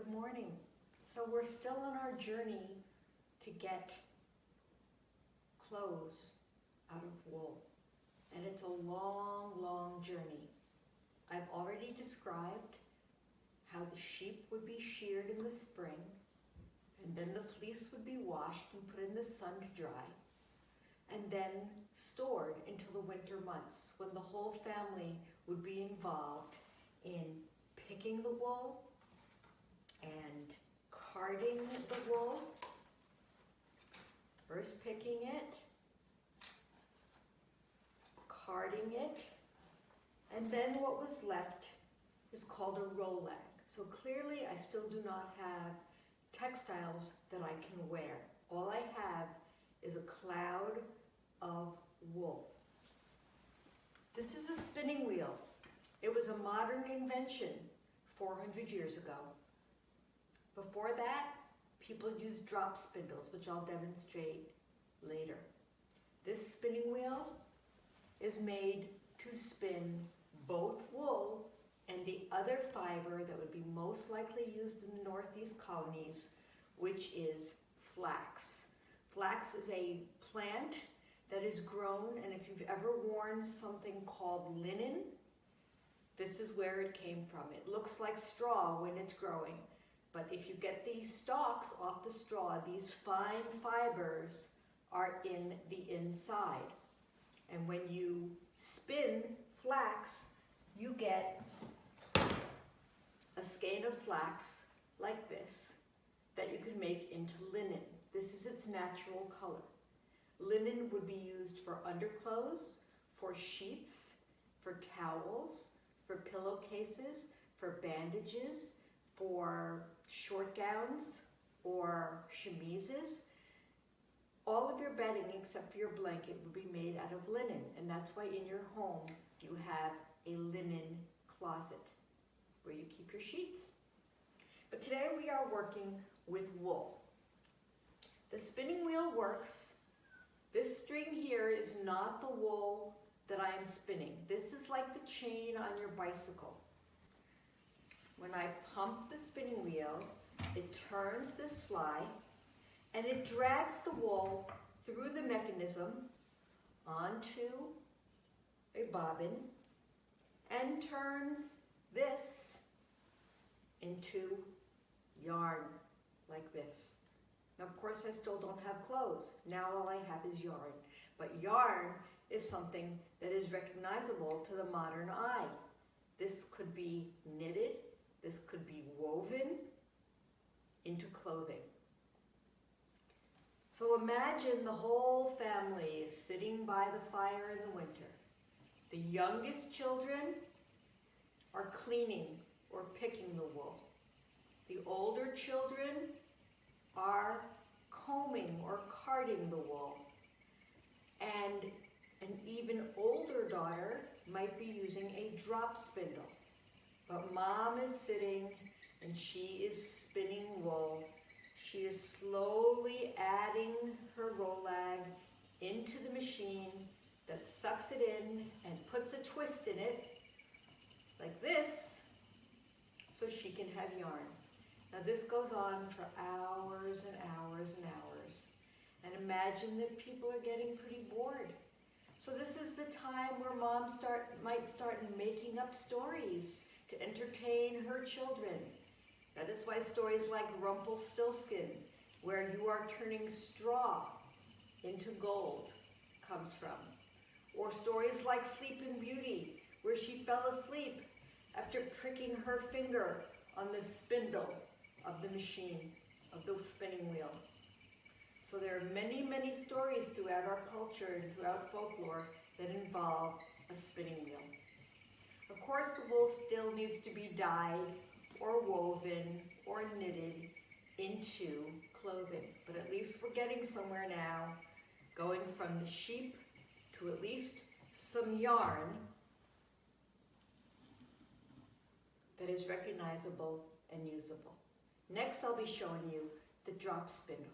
Good morning. So we're still on our journey to get clothes out of wool. And it's a long, long journey. I've already described how the sheep would be sheared in the spring, and then the fleece would be washed and put in the sun to dry, and then stored until the winter months when the whole family would be involved in picking the wool and carding the wool, first picking it, carding it, and then what was left is called a rolag. So clearly I still do not have textiles that I can wear. All I have is a cloud of wool. This is a spinning wheel. It was a modern invention 400 years ago. Before that, people used drop spindles, which I'll demonstrate later. This spinning wheel is made to spin both wool and the other fiber that would be most likely used in the Northeast colonies, which is flax. Flax is a plant that is grown, and if you've ever worn something called linen, this is where it came from. It looks like straw when it's growing, but if you get these stalks off the straw, these fine fibers are in the inside. And when you spin flax, you get a skein of flax like this that you can make into linen. This is its natural color. Linen would be used for underclothes, for sheets, for towels, for pillowcases, for bandages, for short gowns or chemises. All of your bedding except for your blanket would be made out of linen, and that's why in your home you have a linen closet where you keep your sheets. But today we are working with wool. The spinning wheel works. This string here is not the wool that I am spinning. This is like the chain on your bicycle. When I pump the spinning wheel, it turns this fly and it drags the wool through the mechanism onto a bobbin and turns this into yarn like this. Now, of course, I still don't have clothes. Now all I have is yarn. But yarn is something that is recognizable to the modern eye. This could be knitted. This could be woven into clothing. So imagine the whole family is sitting by the fire in the winter. The youngest children are cleaning or picking the wool. The older children are combing or carding the wool. And an even older daughter might be using a drop spindle. But mom is sitting and she is spinning wool. She is slowly adding her rolag into the machine that sucks it in and puts a twist in it, like this, so she can have yarn. Now this goes on for hours and hours and hours. And imagine that people are getting pretty bored. So this is the time where mom might start making up stories to entertain her children. That is why stories like Rumpelstiltskin, where you are turning straw into gold, comes from. Or stories like Sleeping Beauty, where she fell asleep after pricking her finger on the spindle of the machine, of the spinning wheel. So there are many, many stories throughout our culture and throughout folklore that involve a spinning wheel. Of course, the wool still needs to be dyed or woven or knitted into clothing, but at least we're getting somewhere now, going from the sheep to at least some yarn that is recognizable and usable. Next, I'll be showing you the drop spindle.